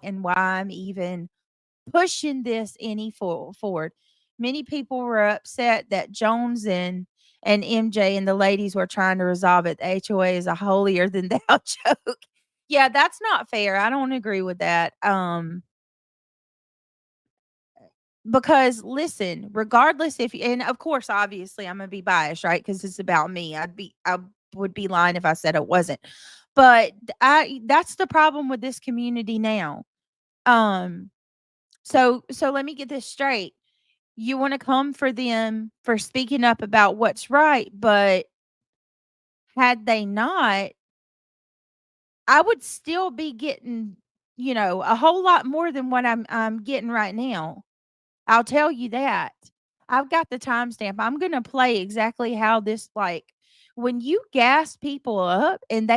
and why I'm even pushing this any forward. Many people were upset that Jones and MJ and the ladies were trying to resolve it. The HOA is a holier than thou joke. Yeah, that's not fair. I don't agree with that. Because listen, regardless if and of course, obviously, I'm gonna be biased, right? Because it's about me. I would be lying if I said it wasn't. But I that's the problem with this community now. Um, so let me get this straight. You want to come for them for speaking up about what's right, but had they not, I would still be getting, a whole lot more than what I'm getting right now. I'll tell you that. I've got the timestamp. I'm gonna play exactly how this like when you gas people up and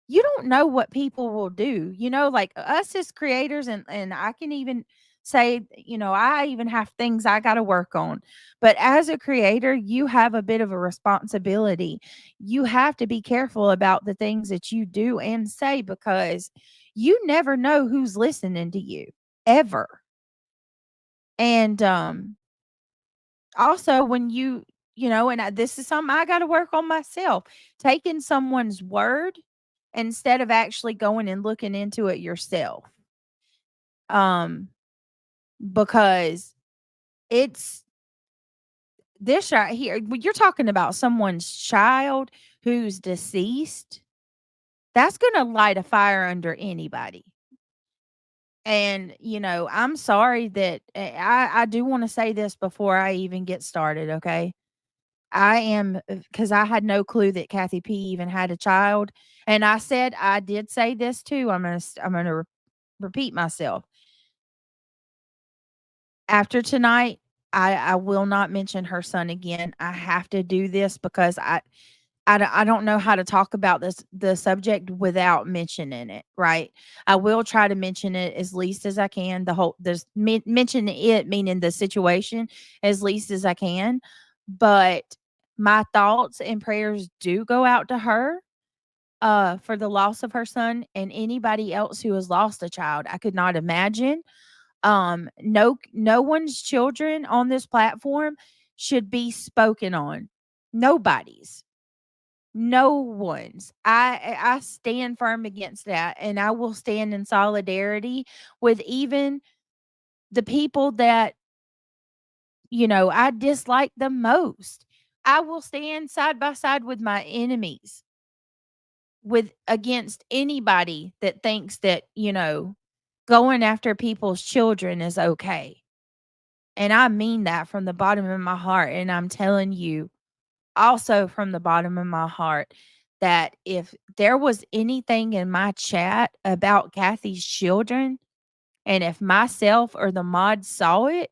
you don't know what people will do. Like us as creators and I can even say, I even have things I got to work on. But as a creator, you have a bit of a responsibility. You have to be careful about the things that you do and say because you never know who's listening to you ever. And also when this is something I got to work on myself, taking someone's word instead of actually going and looking into it yourself. Um, because it's this right here. When you're talking about someone's child who's deceased, that's going to light a fire under anybody. And, I'm sorry that I do want to say this before I even get started. Okay. I am because I had no clue that Kathy P even had a child, and I did say this too. I'm gonna repeat myself. After tonight, I will not mention her son again. I have to do this because I don't know how to talk about the subject without mentioning it. Right? I will try to mention it as least as I can. Mention it meaning the situation as least as I can, but my thoughts and prayers do go out to her for the loss of her son and anybody else who has lost a child. I could not imagine. No one's children on this platform should be spoken on. Nobody's. No one's. I stand firm against that and I will stand in solidarity with even the people that I dislike the most. I will stand side by side with my enemies with against anybody that thinks that, going after people's children is okay. And I mean that from the bottom of my heart. And I'm telling you also from the bottom of my heart that if there was anything in my chat about Kathy's children, and if myself or the mods saw it,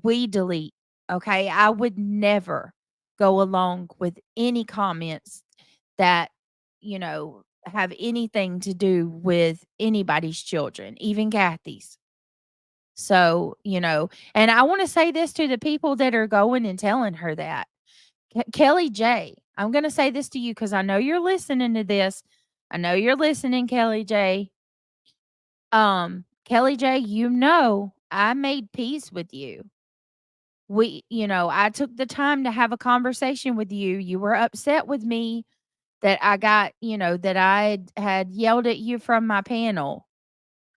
we delete. Okay. I would never go along with any comments that, have anything to do with anybody's children, even Kathy's. So, and I want to say this to the people that are going and telling her that. Kelly J, I'm going to say this to you because I know you're listening to this. I know you're listening, Kelly J. Kelly J, I made peace with you. I took the time to have a conversation with you. You were upset with me that I got, that I had yelled at you from my panel.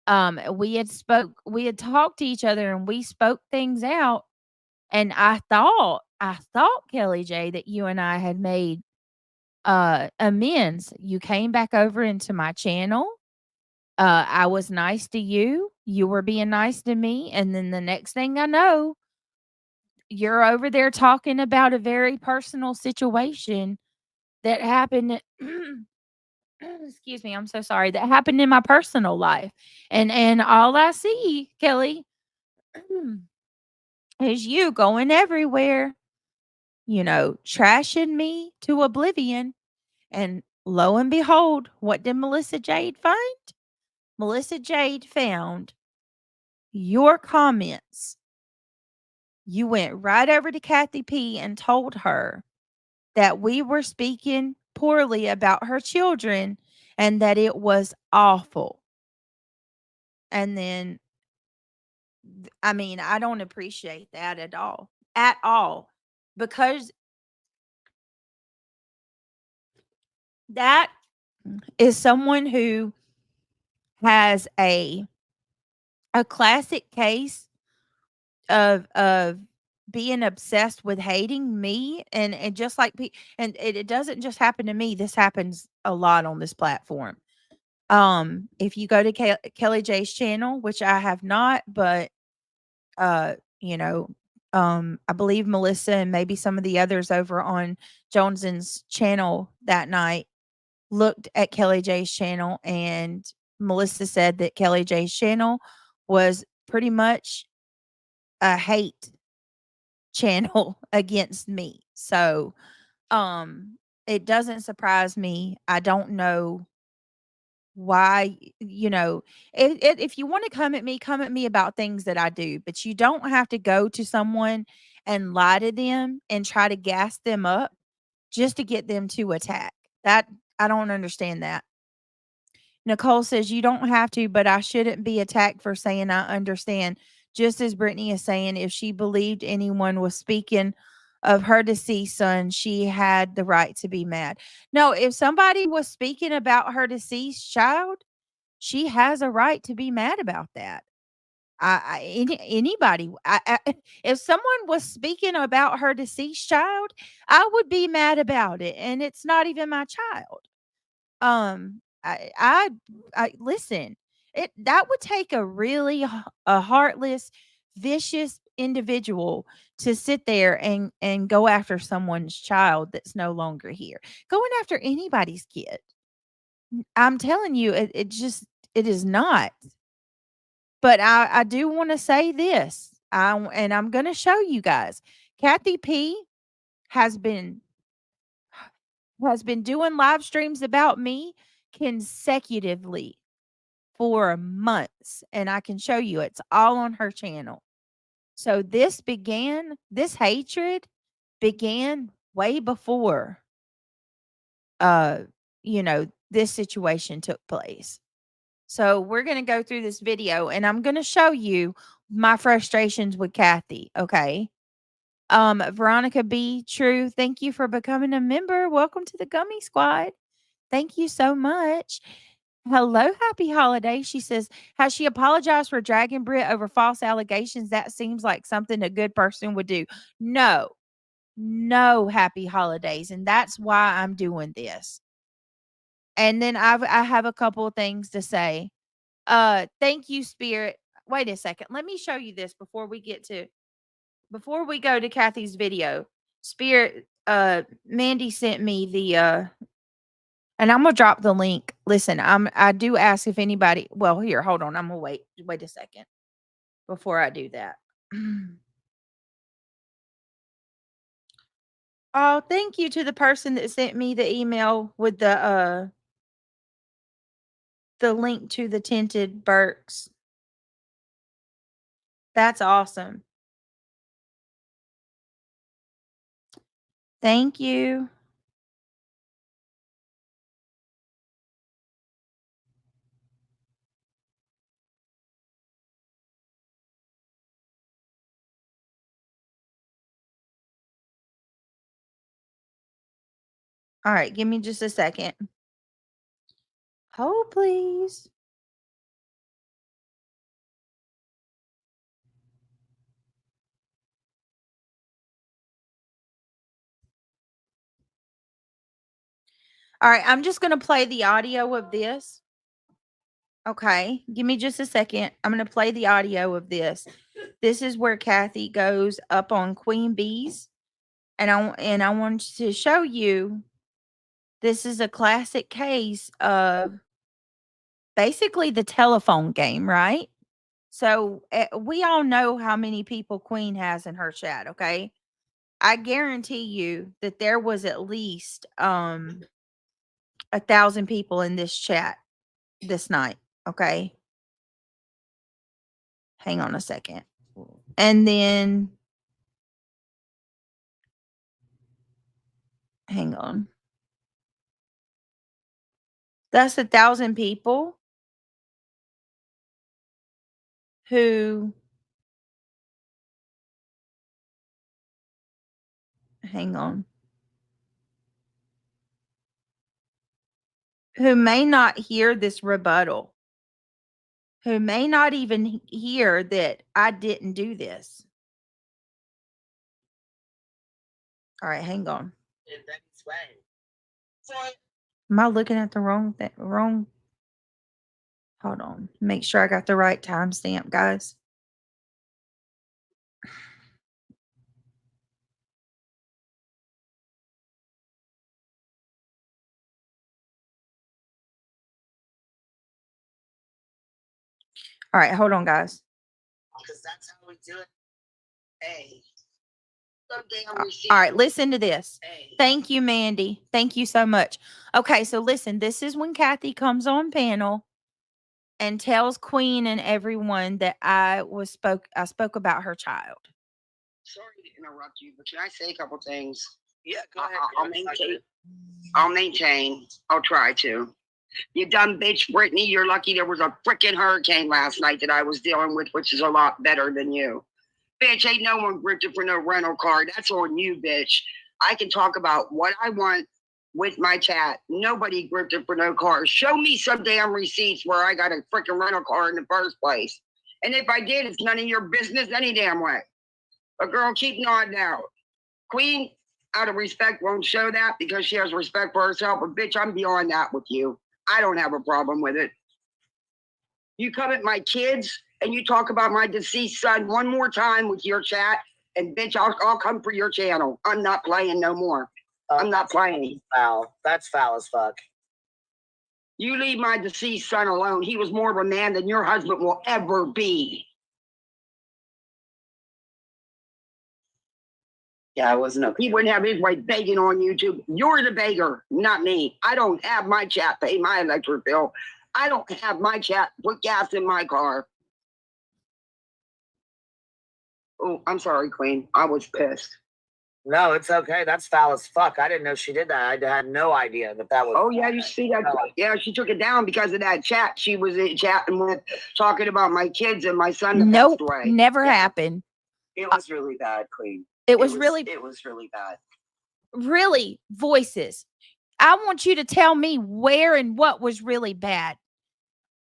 We had talked to each other and we spoke things out. And I thought, Kelly J, that you and I had made amends. You came back over into my channel. I was nice to you. You were being nice to me. And then the next thing I know, you're over there talking about a very personal situation that happened. Excuse me, I'm so sorry. That happened in my personal life. And all I see, Kelly, is you going everywhere, trashing me to oblivion. And lo and behold, what did Melissa Jade find? Melissa Jade found your comments. You went right over to Kathy P and told her that we were speaking poorly about her children and that it was awful. And then, I mean, I don't appreciate that at all, because that is someone who has a classic case of being obsessed with hating me, and just like and it doesn't just happen to me. This happens a lot on this platform. If you go to Kelly J's channel, which I have not, but you know, I believe Melissa and maybe some of the others over on Jones's channel that night looked at Kelly J's channel, and Melissa said that Kelly J's channel was pretty much a hate channel against me. So, it doesn't surprise me. I don't know why, if you want to come at me about things that I do, but you don't have to go to someone and lie to them and try to gas them up just to get them to attack. That I don't understand that. Nicole says, "You don't have to, but I shouldn't be attacked for saying I understand." Just as Brittney is saying, if she believed anyone was speaking of her deceased son, she had the right to be mad. No, if somebody was speaking about her deceased child, she has a right to be mad about that. Anybody, if someone was speaking about her deceased child, I would be mad about it, and it's not even my child. I listen. It that would take a really a heartless, vicious individual to sit there and go after someone's child that's no longer here. Going after anybody's kid. I'm telling you, it just it is not. But I do want to say this. And I'm going to show you guys. Kathy P has been doing live streams about me consecutively for months, and I can show you it's all on her channel. So this hatred began way before uh this situation took place. So we're going to go through this video, and I'm going to show you my frustrations with Kathy, okay? Veronica B. True, thank you for becoming a member. Welcome to the Gummy Squad. Thank you so much. Hello, happy holiday. She says, has she apologized for dragging Britt over false allegations? That seems like something a good person would do. No, no, happy holidays. And that's why I'm doing this. And then I have a couple of things to say. Thank you, Spirit. Wait a second. Let me show you this before we go to Kathy's video. Spirit, Mandy sent me the and I'm gonna drop the link. Listen, I do ask if anybody, well, here, hold on. I'm gonna wait a second before I do that. Oh, thank you to the person that sent me the email with the link to the tinted Burks. That's awesome. Thank you. All right, give me just a second. Hold, please. All right, I'm just gonna play the audio of this. Okay, give me just a second. I'm gonna play the audio of this. This is where Kathy goes up on Queen Bees, and I want to show you. This is a classic case of basically the telephone game, right? So we all know how many people Queen has in her chat. Okay, I guarantee you that there was at least 1,000 people in this chat this night. Okay, hang on a second, and then hang on. That's 1,000 people. who hang on, who may not hear this rebuttal, who may not even hear that I didn't do this. All right, hang on. Am I looking at the wrong thing? Wrong. Hold on. Make sure I got the right timestamp, guys. All right, hold on, guys. Because that's how we do it. Hey. All right, listen to this. Thank you, Mandy. Thank you so much. Okay, so listen, this is when Kathy comes on panel and tells Queen and everyone that I spoke about her child. Sorry to interrupt you, but can I say a couple things? Yeah, go ahead. I'll maintain. I'll try to. You dumb bitch, Brittney. You're lucky there was a freaking hurricane last night that I was dealing with, which is a lot better than you. Bitch, ain't no one gripped it for no rental car. That's on you, bitch. I can talk about what I want with my chat. Nobody gripped it for no car. Show me some damn receipts where I got a freaking rental car in the first place. And if I did, it's none of your business any damn way. But girl, keep nodding out. Queen, out of respect, won't show that because she has respect for herself. But bitch, I'm beyond that with you. I don't have a problem with it. You come at my kids and you talk about my deceased son one more time with your chat, and bitch, I'll come for your channel. I'm not playing no more. I'm not playing. Foul. That's foul as fuck. You leave my deceased son alone. He was more of a man than your husband will ever be. Yeah, I wasn't okay. He wouldn't have his way begging on YouTube. You're the beggar, not me. I don't have my chat pay my electric bill. I don't have my chat put gas in my car. Oh, I'm sorry, Queen. I was pissed. No, it's okay. That's foul as fuck. I didn't know she did that. I had no idea that was. Oh, yeah, you see that? Yeah, she took it down because of that chat. She was chatting with, talking about my kids and my son. Nope, never happened. It was really bad, Queen. It was really bad. Really, Voices. I want you to tell me where and what was really bad.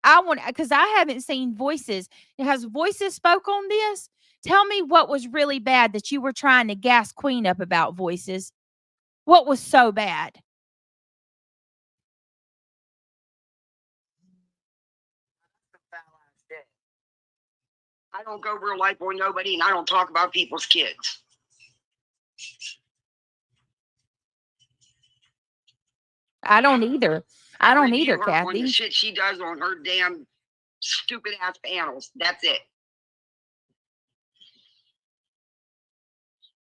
I want, because I haven't seen Voices. Has Voices spoke on this? Tell me what was really bad that you were trying to gas Queen up about, Voices. What was so bad? I don't go real life on nobody, and I don't talk about people's kids. I don't either. I don't either, Kathy. On the shit she does on her damn stupid ass panels. That's it.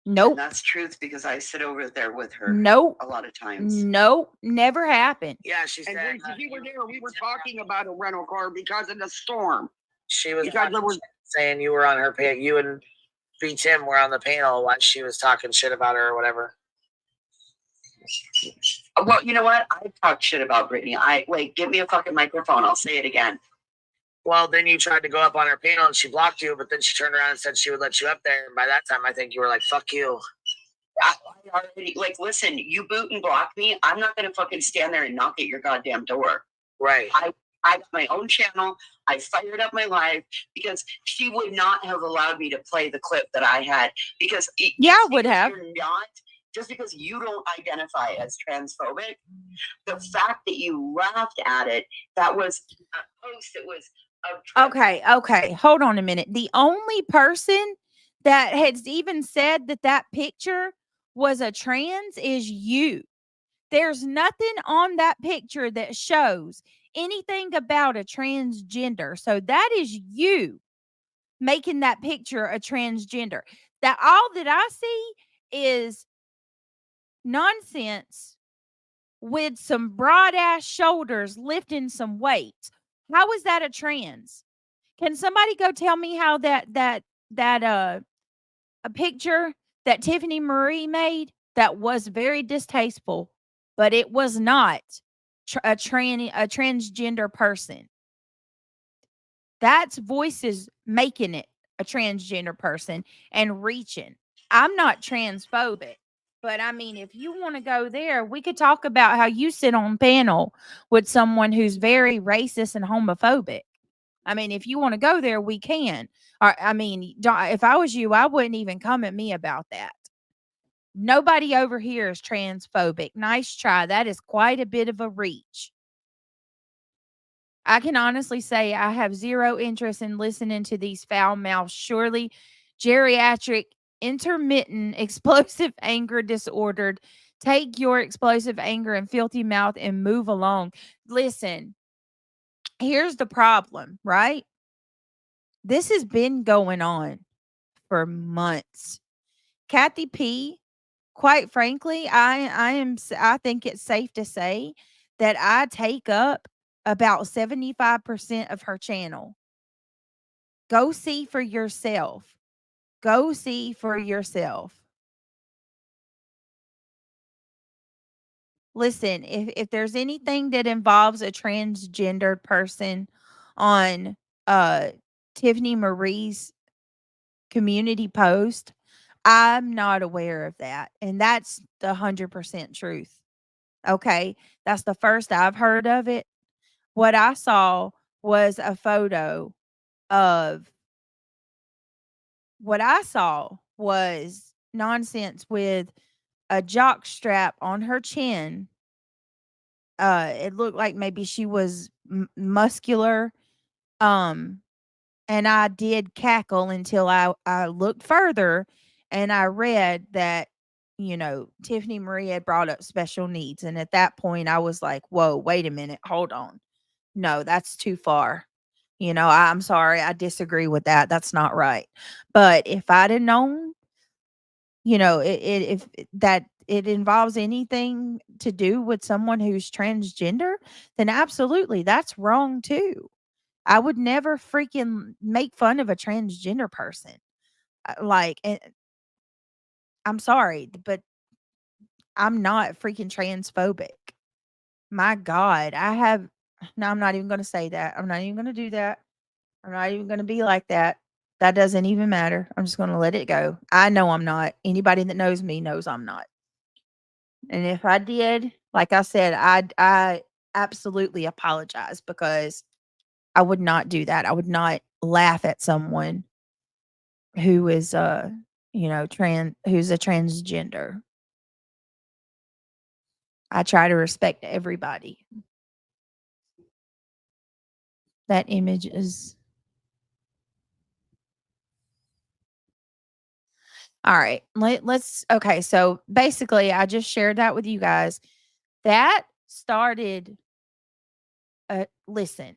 Nope. And that's truth because I sit over there with her. Nope. A lot of times. Nope. Never happened. Yeah, she said. And when you were there, we were talking about a rental car because of the storm. She was saying you were on her panel. You and B. Tim were on the panel while she was talking shit about her or whatever. Well, you know what? I talk shit about Brittney. Wait, give me a fucking microphone. I'll say it again. Well, then you tried to go up on her panel and she blocked you, but then she turned around and said she would let you up there. And by that time, I think you were like, fuck you. I already, listen, you boot and block me. I'm not going to fucking stand there and knock at your goddamn door. Right. I got my own channel. I fired up my live because she would not have allowed me to play the clip that I had because I would have. You're not. Just because you don't identify as transphobic, the fact that you laughed at it, that was a post that was okay. Hold on a minute. The only person that has even said that picture was a trans is you. There's nothing on that picture that shows anything about a transgender. So that is you making that picture a transgender. That all that I see is nonsense with some broad ass shoulders lifting some weights. How is that a trans? Can somebody go tell me how that a picture that Tiffany Marie made that was very distasteful, but it was not a transgender person. That's voices making it a transgender person and reaching. I'm not transphobic, but I mean, if you want to go there, we could talk about how you sit on panel with someone who's very racist and homophobic. I mean, if you want to go there, we can. Or, I mean, if I was you, I wouldn't even come at me about that. Nobody over here is transphobic. Nice try. That is quite a bit of a reach. I can honestly say I have zero interest in listening to these foul mouths. Surely geriatric, intermittent, explosive anger disordered. Take your explosive anger and filthy mouth and move along. Listen, here's the problem, right? This has been going on for months. Kathy P, quite frankly, I think it's safe to say that I take up about 75% of her channel. Go see for yourself. Go see for yourself. Listen, if there's anything that involves a transgendered person on uh Tiffany Marie's community post, I'm not aware of that. And that's the 100% truth. Okay? That's the first I've heard of it. What I saw was a photo of what I saw was nonsense with a jock strap on her chin. It looked like maybe she was muscular. Um, and I did cackle until I looked further and I read that, Tiffany Marie had brought up special needs. And at that point, I was like, whoa, wait a minute. Hold on. No, that's too far. I'm sorry. I disagree with that. That's not right. But if I'd have known, if that it involves anything to do with someone who's transgender, then absolutely that's wrong too. I would never freaking make fun of a transgender person. I'm sorry, but I'm not freaking transphobic. My God, no, I'm not even going to say that. I'm not even going to do that. I'm not even going to be like that. That doesn't even matter. I'm just going to let it go. I know I'm not. Anybody that knows me knows I'm not. And if I did, like I said, I absolutely apologize because I would not do that. I would not laugh at someone who is who's a transgender. I try to respect everybody. That image is all right. Let's okay. So basically, I just shared that with you guys. That started. Listen,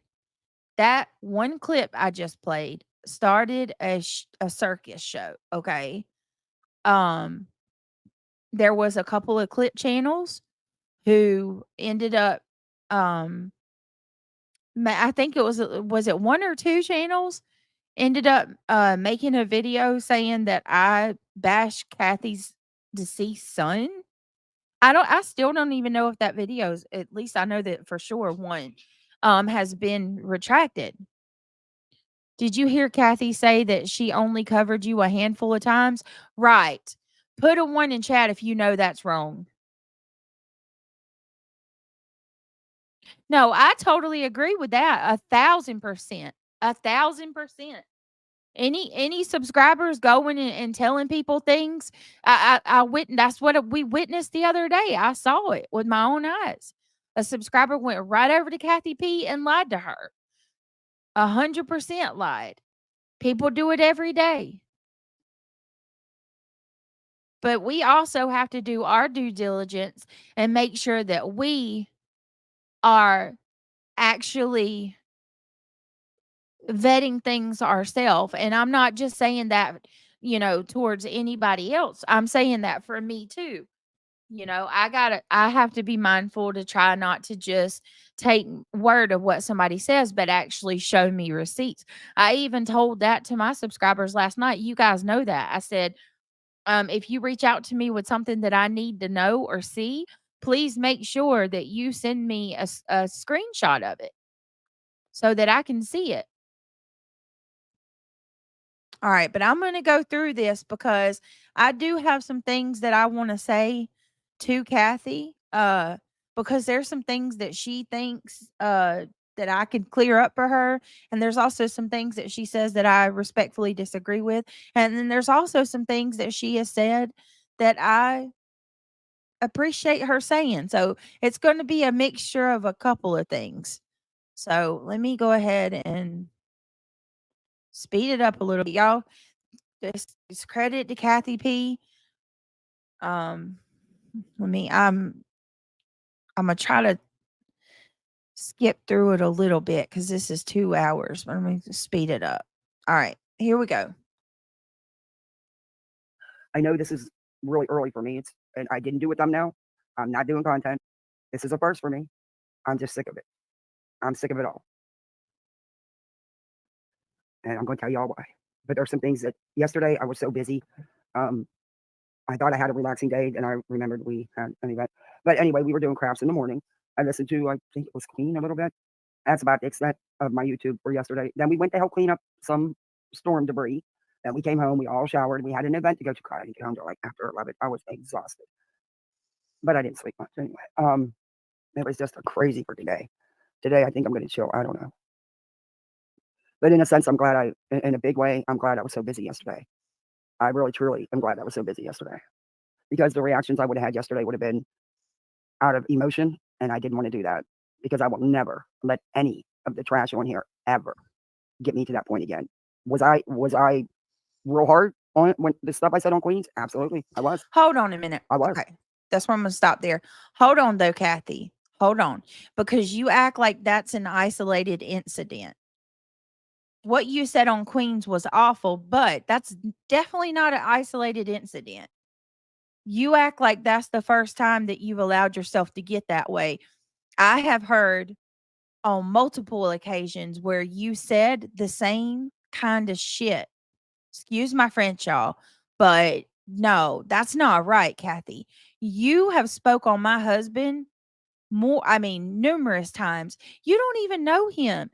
that one clip I just played started a circus show. Okay. Um, there was a couple of clip channels who ended up. I think was it one or two channels ended up making a video saying that I bashed Kathy's deceased son. I still don't even know if that video's, at least I know that for sure one has been retracted. Did you hear Kathy say that she only covered you a handful of times? Right. Put a one in chat if you know that's wrong. No, I totally agree with that. 1,000%. 1,000%. Any subscribers going and telling people things? I witnessed. That's what we witnessed the other day. I saw it with my own eyes. A subscriber went right over to Kathy P and lied to her. 100% lied. People do it every day. But we also have to do our due diligence and make sure that we are actually vetting things ourselves. And I'm not just saying that, towards anybody else. I'm saying that for me too. I have to be mindful to try not to just take word of what somebody says, but actually show me receipts. I even told that to my subscribers last night. You guys know that. I said, if you reach out to me with something that I need to know or see, please make sure that you send me a screenshot of it so that I can see it. All right, but I'm going to go through this because I do have some things that I want to say to Kathy. Because there's some things that she thinks that I could clear up for her, and there's also some things that she says that I respectfully disagree with, and then there's also some things that she has said that I appreciate her saying. So it's going to be a mixture of a couple of things. So let me go ahead and speed it up a little bit, y'all. Just credit to Kathy P. Um, let me. I'm gonna try to skip through it a little bit because this is 2 hours. But let me just speed it up. All right, here we go. I know this is really early for me. And I didn't do a thumbnail. I'm not doing content. This is a first for me. I'm just sick of it. I'm sick of it all. And I'm going to tell you all why. But there's some things that yesterday I was so busy. I thought I had a relaxing day, and I remembered we had an event. But anyway, we were doing crafts in the morning. I listened to, I think it was Queen a little bit. That's about the extent of my YouTube for yesterday. Then we went to help clean up some storm debris. Then we came home. We all showered. We had an event to go to. I didn't get home till like after 11. I was exhausted, but I didn't sleep much anyway. It was just a crazy freaking day. Today, I think I'm going to chill. I don't know. But in a sense, I'm glad in a big way, I'm glad I was so busy yesterday. I really, truly am glad I was so busy yesterday because the reactions I would have had yesterday would have been out of emotion. And I didn't want to do that because I will never let any of the trash on here ever get me to that point again. Was I real hard on it when the stuff I said on Queens? Absolutely. I was. Hold on a minute. I was. Okay. That's where I'm going to stop there. Hold on, though, Kathy. Hold on. Because you act like that's an isolated incident. What you said on Queens was awful, but that's definitely not an isolated incident. You act like that's the first time that you've allowed yourself to get that way. I have heard on multiple occasions where you said the same kind of shit. Excuse my French, y'all, but no, that's not right, Kathy. You have spoke on my husband numerous times. You don't even know him.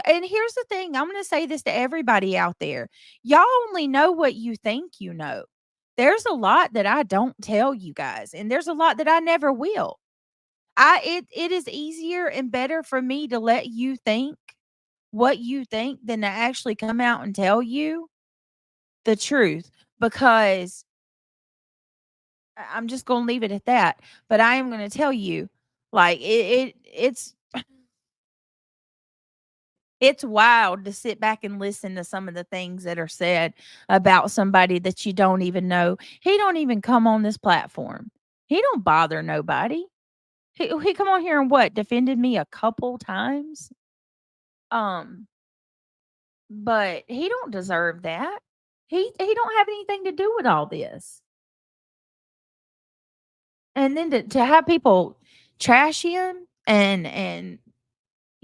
And here's the thing, I'm going to say this to everybody out there. Y'all only know what you think you know. There's a lot that I don't tell you guys, and there's a lot that I never will. It is easier and better for me to let you think what you think than to actually come out and tell you the truth, because I'm just going to leave it at that. But I am going to tell you, like it's wild to sit back and listen to some of the things that are said about somebody that you don't even know. He don't even come on this platform. He don't bother nobody. He come on here and what, defended me a couple times. Um, but he don't deserve that. He don't have anything to do with all this. And then to have people trash him and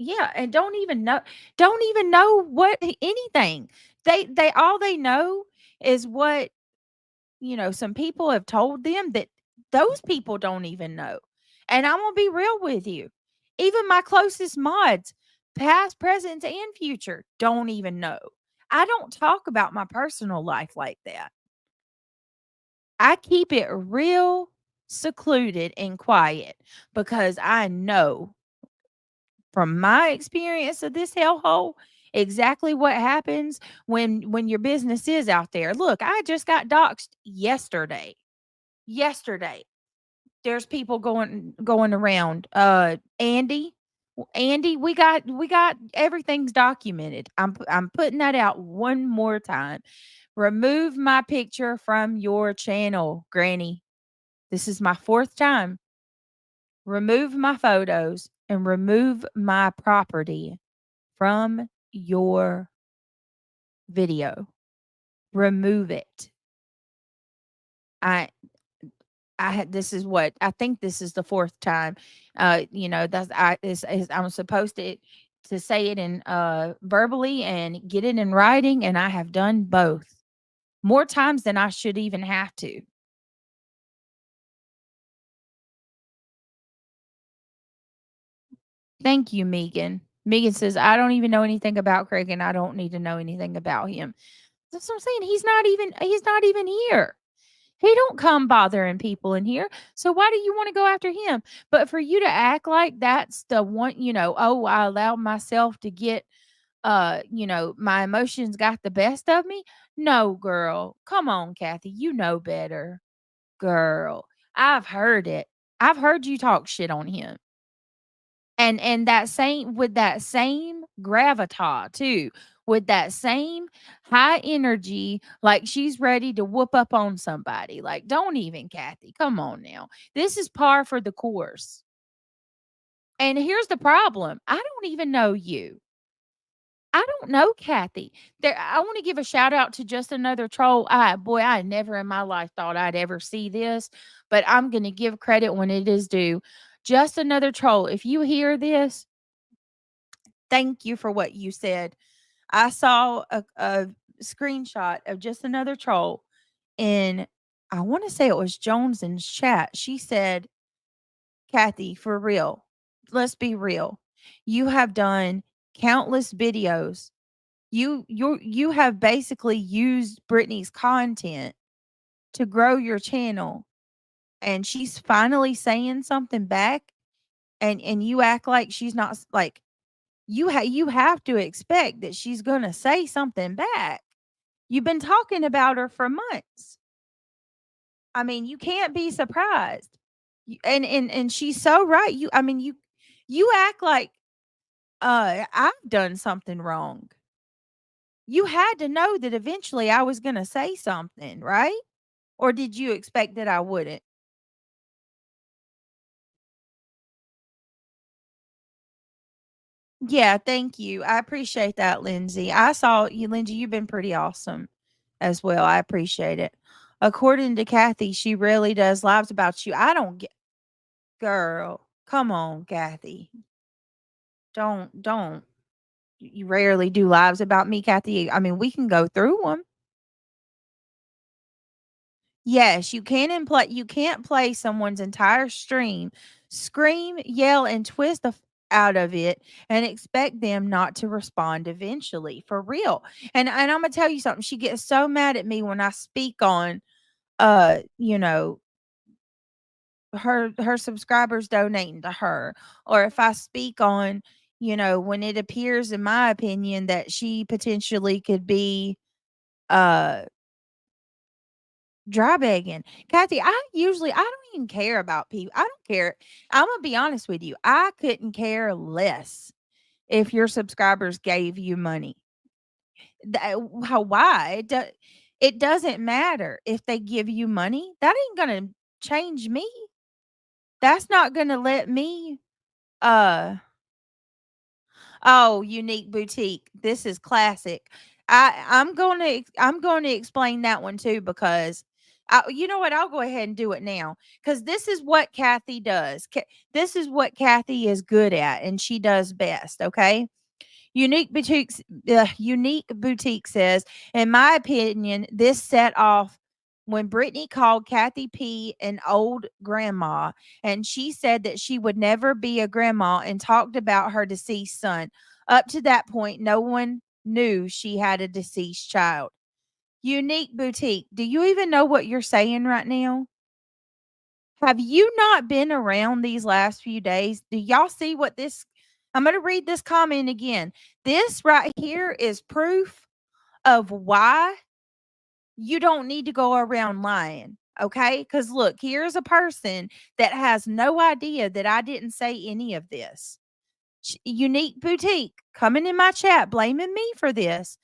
yeah, and don't even know what anything. They all they know is what, some people have told them that those people don't even know. And I'm gonna be real with you. Even my closest mods, past, present, and future, don't even know. I don't talk about my personal life like that. I keep it real secluded and quiet because I know from my experience of this hellhole exactly what happens when your business is out there. Look, I just got doxxed yesterday. Yesterday. There's people going around. Andy, we got everything's documented. I'm putting that out one more time. Remove my picture from your channel, Granny. This is my fourth time. Remove my photos and remove my property from your video. Remove it. I I had this is what I think this is the fourth time. That's I'm supposed to say it in verbally and get it in writing, and I have done both more times than I should even have to. Thank you, Megan. Megan says, I don't even know anything about Craig and I don't need to know anything about him. That's what I'm saying. He's not even here. He don't come bothering people in here. So why do you want to go after him? But for you to act like that's the one, oh, I allowed myself to get my emotions got the best of me. No, girl. Come on, Kathy. You know better. Girl. I've heard it. I've heard you talk shit on him. And that same with that same gravitas too, with that same high energy, like she's ready to whoop up on somebody. Like, don't even, Kathy. Come on now. This is par for the course. And here's the problem. I don't even know you. I don't know Kathy. I want to give a shout out to just another troll. I never in my life thought I'd ever see this, but I'm going to give credit when it is due. Just another troll. If you hear this, thank you for what you said. I saw a screenshot of just another troll in, I want to say it was Jones's chat. She said, Kathy, for real, let's be real. You have done countless videos. You have basically used Brittney's content to grow your channel, and she's finally saying something back, and you act like she's not like you have to expect that she's going to say something back. You've been talking about her for months. I mean, you can't be surprised. And she's so right. You act like I've done something wrong. You had to know that eventually I was going to say something, right? Or did you expect that I wouldn't? Yeah, thank you. I appreciate that, Lindsay. I saw you, Lindsay. You've been pretty awesome as well. I appreciate it. According to Kathy, she really does lives about you. I don't get, girl. Come on, Kathy. Don't. You rarely do lives about me, Kathy. I mean, we can go through them. Yes, you can't play someone's entire stream, scream, yell, and twist out of it and expect them not to respond eventually. For real. And I'm gonna tell you something. She gets so mad at me when I speak on uh, you know, her subscribers donating to her, or if I speak on, when it appears in my opinion that she potentially could be uh dry begging. Kathy, I don't even care about people. I don't care. I'm gonna be honest with you. I couldn't care less if your subscribers gave you money. Why? It doesn't matter if they give you money. That ain't gonna change me. That's not gonna let me uh oh, Unique Boutique. This is classic. I'm going to explain that one too because you know what? I'll go ahead and do it now because this is what Kathy does. This is what Kathy is good at and she does best. Okay. Unique Boutique says, in my opinion, this set off when Brittney called Kathy P an old grandma, and she said that she would never be a grandma and talked about her deceased son. Up to that point, no one knew she had a deceased child. Unique Boutique, do you even know what you're saying right now? Have you not been around these last few days? Do y'all see what this? I'm going to read this comment again. This right here is proof of why you don't need to go around lying. Okay. Because look, here's a person that has no idea that I didn't say any of this. Unique Boutique coming in my chat, blaming me for this.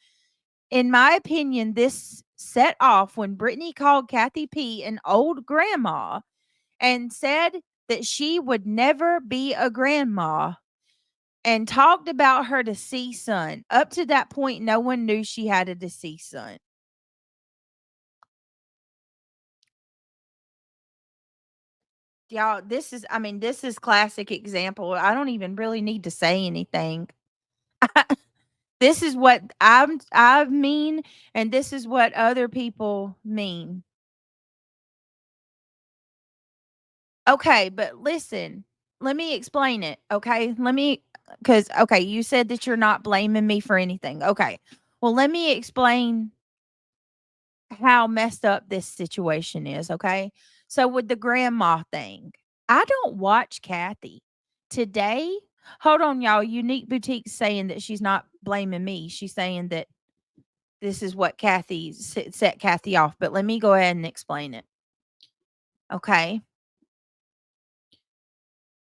In my opinion, this set off when Brittney called Kathy P an old grandma and said that she would never be a grandma and talked about her deceased son. Up to that point, no one knew she had a deceased son. Y'all, this is classic example. I don't even really need to say anything. This is what I mean, and this is what other people mean. Okay, but listen, let me explain it. Okay, okay, you said that you're not blaming me for anything. Okay, well, let me explain how messed up this situation is, okay? So with the grandma thing, I don't watch Kathy. Today, hold on, y'all. Unique Boutique saying that she's not blaming me. She's saying that this is what Kathy set Kathy off. But let me go ahead and explain it. Okay.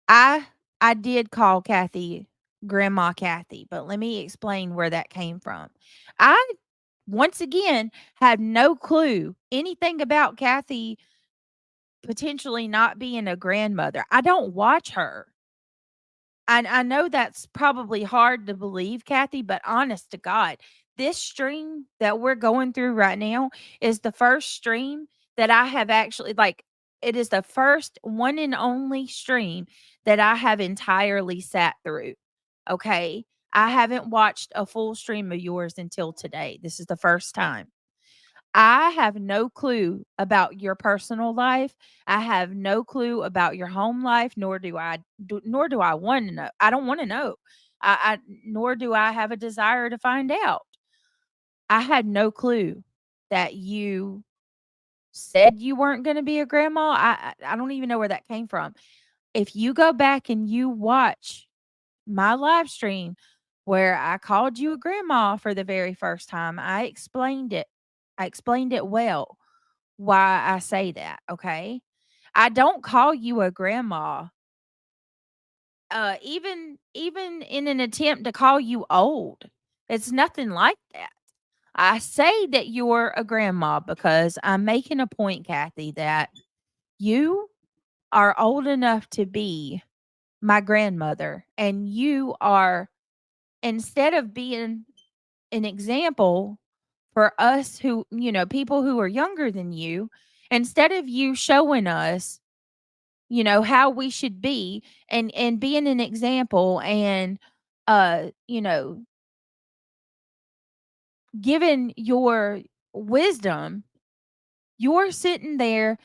I I did call Kathy Grandma Kathy, but let me explain where that came from. I once again had no clue anything about Kathy potentially not being a grandmother. I don't watch her. I know that's probably hard to believe, Kathy, but honest to God, this stream that we're going through right now is the first stream that I have actually like it is the first one and only stream that I have entirely sat through. Okay? I haven't watched a full stream of yours until today. This is the first time. I have no clue about your personal life. I have no clue about your home life, nor do I want to know. I don't want to know. I nor do I have a desire to find out. I had no clue that you said you weren't going to be a grandma. I don't even know where that came from. If you go back and you watch my live stream where I called you a grandma for the very first time, I explained it. I explained it well why I say that, okay? I don't call you a grandma, even in an attempt to call you old. It's nothing like that. I say that you're a grandma because I'm making a point, Kathy, that you are old enough to be my grandmother, and you are instead of being an example for us who, people who are younger than you, instead of you showing us, how we should be and being an example and uh, you know, giving your wisdom, you're sitting there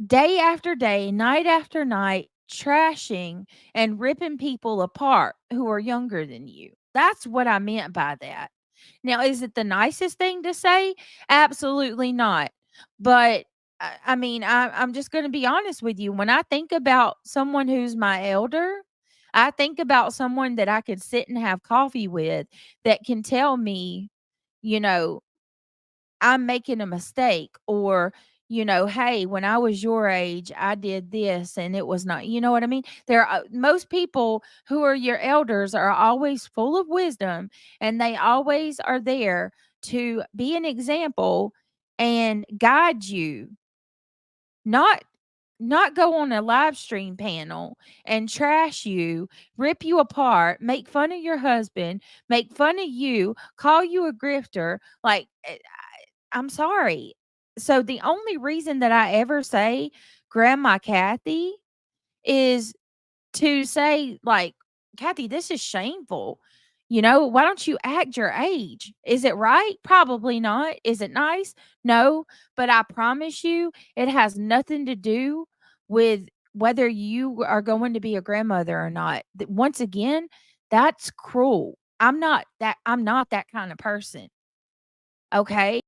day after day, night after night, trashing and ripping people apart who are younger than you. That's what I meant by that. Now, is it the nicest thing to say? Absolutely not. But I mean, I'm just going to be honest with you. When I think about someone who's my elder, I think about someone that I could sit and have coffee with that can tell me, you know, I'm making a mistake or hey, when I was your age, I did this and it was not, you know what I mean? There are most people who are your elders are always full of wisdom and they always are there to be an example and guide you, not go on a live stream panel and trash you, rip you apart, make fun of your husband, make fun of you, call you a grifter. Like, I'm sorry. So the only reason that I ever say Grandma Kathy is to say, like, Kathy, this is shameful. Why don't you act your age? Is it right? Probably not. Is it nice? No. But I promise you, it has nothing to do with whether you are going to be a grandmother or not. Once again, that's cruel. I'm not that kind of person. Okay.